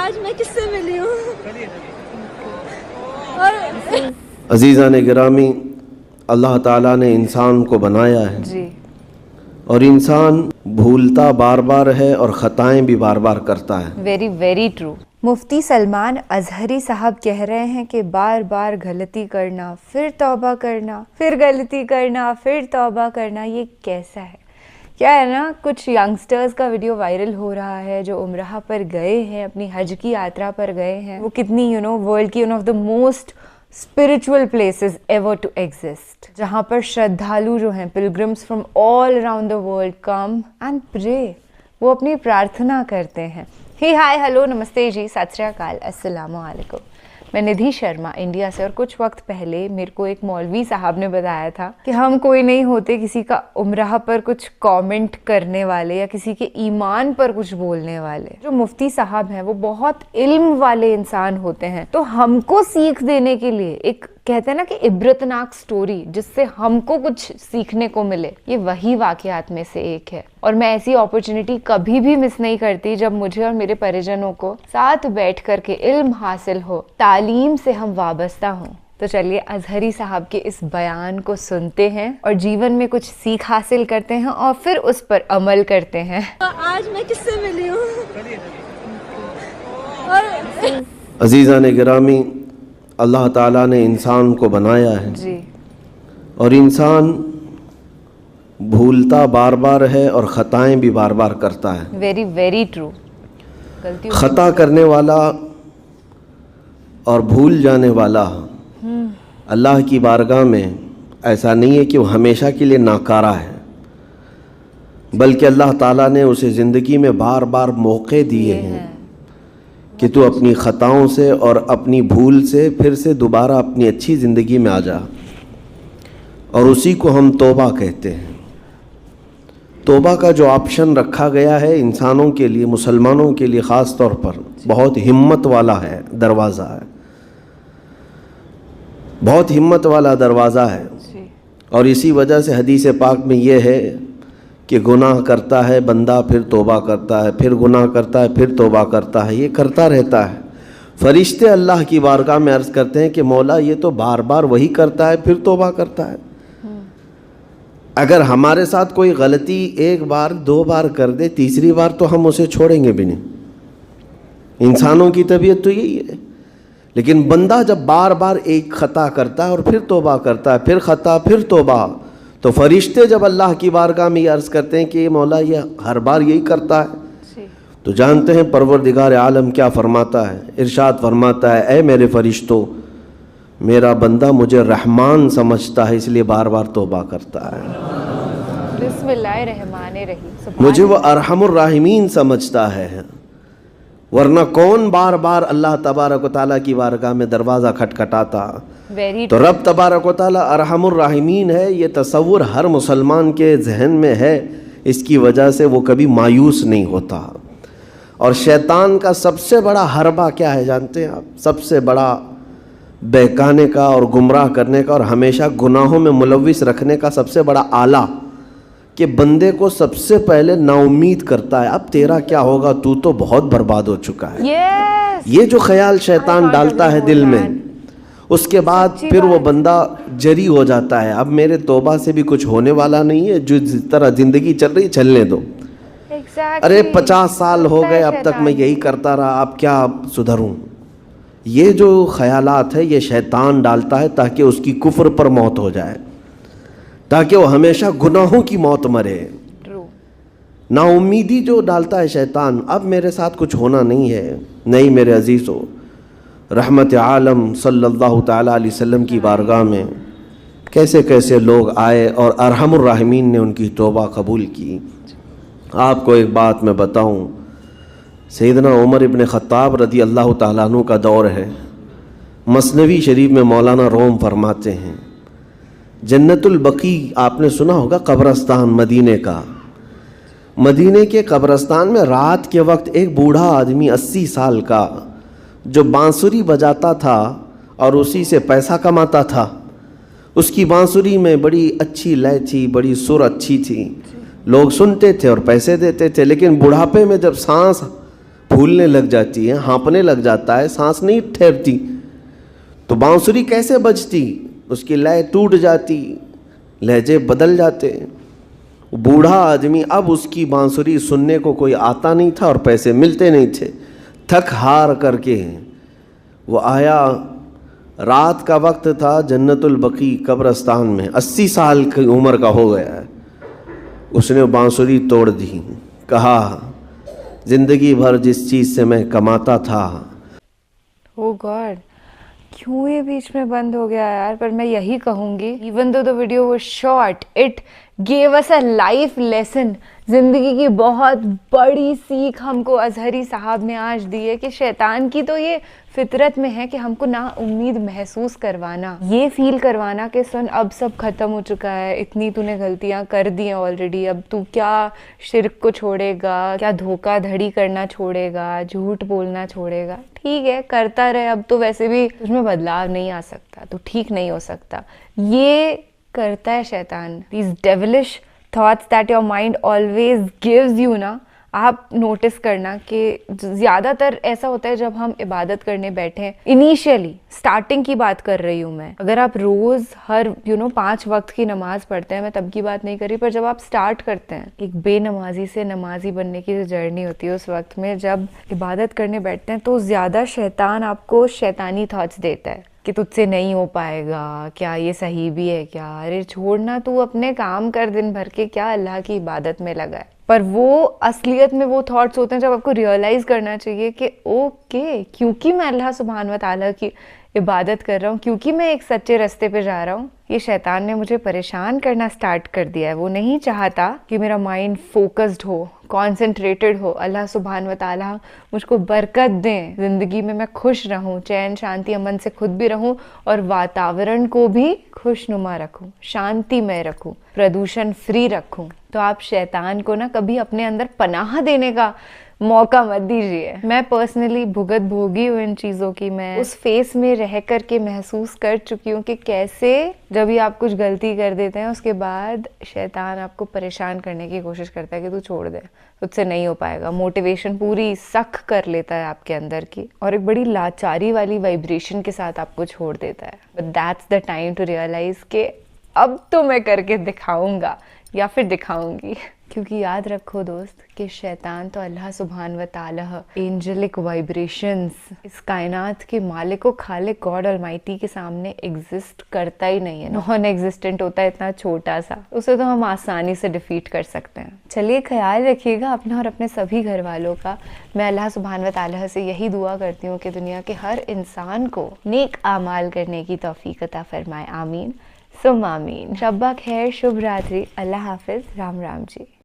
आज मैं किससे मिली हूँ। अजीज़ान गिरामी, अल्लाह ताला ने इंसान को बनाया है जी, और इंसान भूलता बार बार है और ख़ताएं भी बार बार करता है। Very very true. Mufti Salman Azhari साहब कह रहे हैं कि बार बार गलती करना, फिर तौबा करना, फिर गलती करना, फिर तौबा करना, ये कैसा है? क्या है ना, कुछ यंगस्टर्स का वीडियो वायरल हो रहा है जो उम्राह पर गए हैं, अपनी हज की यात्रा पर गए हैं। वो कितनी वर्ल्ड की one of the most spiritual places ever to exist, जहाँ पर श्रद्धालु जो हैं, pilgrims from all around the world come and pray, वो अपनी प्रार्थना करते हैं। हे हाय हेलो नमस्ते जी, सत श्री अकाल, अस्सलामु अलैकुम। मैं निधि शर्मा इंडिया से। और कुछ वक्त पहले मेरे को एक मौलवी साहब ने बताया था कि हम कोई नहीं होते किसी का उम्राह पर कुछ कमेंट करने वाले या किसी के ईमान पर कुछ बोलने वाले। जो मुफ्ती साहब हैं वो बहुत इल्म वाले इंसान होते हैं, तो हमको सीख देने के लिए एक कहते हैं ना कि इब्रतनाक स्टोरी जिससे हमको कुछ सीखने को मिले, ये वही वाकयात में से एक है। और मैं ऐसी अपॉर्चुनिटी कभी भी मिस नहीं करती जब मुझे और मेरे परिजनों को साथ बैठ कर के इल्म हासिल हो, तालीम से हम वाबस्ता हों। तो चलिए अजहरी साहब के इस बयान को सुनते हैं और जीवन में कुछ सीख हासिल करते हैं और फिर उस पर अमल करते हैं। आज मैं किससे मिली हूँ। अजीज़ान गिरामी, अल्लाह ताला ने इंसान को बनाया है जी, और इंसान भूलता बार बार है और ख़ताएं भी बार बार करता है। Very very true. गलती ख़ता करने वाला और भूल जाने वाला अल्लाह की बारगाह में ऐसा नहीं है कि वो हमेशा के लिए नाकारा है, बल्कि अल्लाह ताला ने उसे ज़िंदगी में बार बार मौके दिए हैं कि तू अपनी ख़ताओं से और अपनी भूल से फिर से दोबारा अपनी अच्छी ज़िंदगी में आ जा। और उसी को हम तौबा कहते हैं। तौबा का जो ऑप्शन रखा गया है इंसानों के लिए, मुसलमानों के लिए ख़ास तौर पर, बहुत हिम्मत वाला है दरवाज़ा है, बहुत हिम्मत वाला दरवाज़ा है। और इसी वजह से हदीस पाक में ये है कि गुनाह करता है बंदा, फिर तौबा करता है, फिर गुनाह करता है, फिर तौबा करता है, ये करता रहता है। फरिश्ते अल्लाह की बारगाह में अर्ज़ करते हैं कि मौला ये तो बार बार वही करता है, फिर तौबा करता है। अगर हमारे साथ कोई गलती एक बार दो बार कर दे, तीसरी बार तो हम उसे छोड़ेंगे भी नहीं। इंसानों की तबीयत तो यही है। लेकिन बंदा जब बार बार एक ख़ता करता है और फिर तौबा करता है, फिर ख़ता फिर तौबा, तो फरिश्ते जब अल्लाह की बारगाह में अर्ज़ करते हैं कि मौला ये हर बार यही करता है, तो जानते हैं परवरदिगार आलम क्या फरमाता है। इरशाद फरमाता है, ऐ मेरे फरिश्तों, मेरा बंदा मुझे रहमान समझता है इसलिए बार बार तौबा करता है। बिस्मिल्लाहिर्रहमानिर्रहीम। मुझे वो अरहमुर राहिमीन समझता है, वरना कौन बार बार अल्लाह तबारक व तआला की बारगाह में दरवाज़ा खटखटाता। तो रब तबारक व तआला अरहमुर राहिमीन है, ये तसव्वुर हर मुसलमान के जहन में है। इसकी वजह से वो कभी मायूस नहीं होता। और शैतान का सबसे बड़ा हरबा क्या है जानते हैं आप? सबसे बड़ा बहकाने का और गुमराह करने का और हमेशा गुनाहों में मुलव्विस रखने का सबसे बड़ा आला कि बंदे को सबसे पहले नाउम्मीद करता है, अब तेरा क्या होगा, तू तो बहुत बर्बाद हो चुका है। ये जो ख्याल शैतान डालता है दिल में, उसके बाद फिर वो बंदा जरी हो जाता है, अब मेरे तौबा से भी कुछ होने वाला नहीं है, जो जिस तरह ज़िंदगी चल रही चलने दो। अरे 50 साल हो गए अब तक मैं यही करता रहा, अब क्या सुधरूं। ये जो ख्यालात है ये शैतान डालता है ताकि उसकी कुफ्र पर मौत हो जाए, ताकि वो हमेशा गुनाहों की मौत मरे। नाउम्मीदी जो डालता है शैतान, अब मेरे साथ कुछ होना नहीं है। नहीं मेरे अजीज़ों, रहमत आलम सल्लल्लाहु ताला अलैहि वसल्लम की बारगाह में कैसे कैसे लोग आए और अरहमुर राहिमीन ने उनकी तौबा कबूल की। आपको एक बात मैं बताऊं, सैयदना उमर इब्न ख़त्ताब रज़ी अल्लाह ताला अन्हु का दौर है। मसनवी शरीफ में मौलाना रोम फरमाते हैं, जन्नतुल बकी आपने सुना होगा, कब्रस्तान मदीने का। मदीने के कब्रस्तान में रात के वक्त एक बूढ़ा आदमी 80 साल का जो बांसुरी बजाता था और उसी से पैसा कमाता था। उसकी बांसुरी में बड़ी अच्छी लय थी, बड़ी सुर अच्छी थी, लोग सुनते थे और पैसे देते थे। लेकिन बुढ़ापे में जब सांस پھولنے لگ جاتی ہے, ہانپنے لگ جاتا ہے, سانس نہیں ٹھہرتی. تو بانسری کیسے بجتی؟ اس کی لے ٹوٹ جاتی, لہجے بدل جاتے. بوڑھا آدمی, اب اس کی بانسری سننے کو کوئی آتا نہیں تھا اور پیسے ملتے نہیں تھے. تھک ہار کر کے وہ آیا, رات کا وقت تھا, جنت البقیع قبرستان میں, 80 سال کی عمر کا ہو گیا ہے. اس نے بانسری توڑ دی, کہا زندگی بھر جس چیز سے میں کماتا تھا. او گاڈ, کیوں یہ بیچ میں بند ہو گیا یار. پر میں یہی کہوں گی, even though the video was short, it gave us a life lesson. زندگی کی بہت بڑی سیکھ ہم کو اظہری صاحب نے آج دی ہے کہ شیطان کی تو یہ فطرت میں ہے کہ ہم کو نا امید محسوس کروانا, یہ فیل کروانا کہ سن اب سب ختم ہو چکا ہے, اتنی تو نے غلطیاں کر دی ہیں آلریڈی, اب تو کیا شرک کو چھوڑے گا, کیا دھوکہ دھڑی کرنا چھوڑے گا, جھوٹ بولنا چھوڑے گا. ٹھیک ہے کرتا رہے, اب تو ویسے بھی اس میں بدلاؤ نہیں آ سکتا, تو ٹھیک نہیں ہو سکتا. یہ کرتا ہے شیطان. These devilish thoughts that your mind always gives you نا, آپ نوٹس کرنا کہ زیادہ تر ایسا ہوتا ہے جب ہم عبادت کرنے بیٹھیں, انیشیلی سٹارٹنگ کی بات کر رہی ہوں میں. اگر آپ روز ہر 5 وقت کی نماز پڑھتے ہیں, میں تب کی بات نہیں کر رہی, پر جب آپ سٹارٹ کرتے ہیں ایک بے نمازی سے نمازی بننے کی جو جرنی ہوتی ہے, اس وقت میں جب عبادت کرنے بیٹھتے ہیں تو زیادہ شیطان آپ کو شیطانی تھاٹس دیتا ہے کہ تجھ سے نہیں ہو پائے گا, کیا یہ صحیح بھی ہے کیا, ارے چھوڑنا, تو اپنے کام کر دن بھر کے, کیا اللہ کی عبادت میں لگا ہے. پر وہ اصلیت میں وہ تھاٹس ہوتے ہیں جب آپ کو ریئلائز کرنا چاہیے کہ اوکے, کیونکہ میں اللہ سبحانہ و تعالیٰ کی عبادت کر رہا ہوں, کیونکہ میں ایک سچے راستے پہ جا رہا ہوں, یہ شیطان نے مجھے پریشان کرنا سٹارٹ کر دیا ہے. وہ نہیں چاہتا کہ میرا مائنڈ فوکسڈ ہو, کانسنٹریٹڈ ہو. اللہ سبحانہ و تعالیٰ مجھ کو برکت دیں, زندگی میں خوش رہوں, چین شانتی امن سے خود بھی رہوں اور واتاورن کو بھی خوش نما رکھوں, شانتی میں رکھوں, پردوشن فری رکھوں. تو آپ شیطان کو نا کبھی اپنے اندر پناہ دینے کا موقع مت دیجیے. میں پرسنلی بھگت بھوگی ہوں ان چیزوں کی, میں اس فیس میں رہ کر کے محسوس کر چکی ہوں کہ کیسے جب ہی آپ کچھ غلطی کر دیتے ہیں اس کے بعد شیطان آپ کو پریشان کرنے کی کوشش کرتا ہے کہ تو چھوڑ دے, تجھ سے نہیں ہو پائے گا. موٹیویشن پوری سخت کر لیتا ہے آپ کے اندر کی, اور ایک بڑی لاچاری والی وائبریشن کے ساتھ آپ کو چھوڑ دیتا ہے. But that's the time to realise کہ اب تو میں کر کے دکھاؤں گا یا پھر دکھاؤں گی. کیونکہ یاد رکھو دوست کہ شیطان تو اللہ سبحانہ و تعالیٰ, اینجلک وائبریشنز, اس کائنات کے مالک و خالق گاڈ المائٹی کے سامنے ایگزسٹ کرتا ہی نہیں ہے. نان ایگزسٹنٹ ہوتا ہے, اتنا چھوٹا سا, اسے تو ہم آسانی سے ڈیفیٹ کر سکتے ہیں. چلیے خیال رکھیے گا اپنا اور اپنے سبھی گھر والوں کا. میں اللہ سبحانہ و تعالیٰ سے یہی دعا کرتی ہوں کہ دنیا کے ہر انسان کو نیک اعمال کرنے کی توفیق عطا فرمائے. آمین ثم آمین. شب خیر, شبھ راتری, اللہ حافظ, رام رام جی.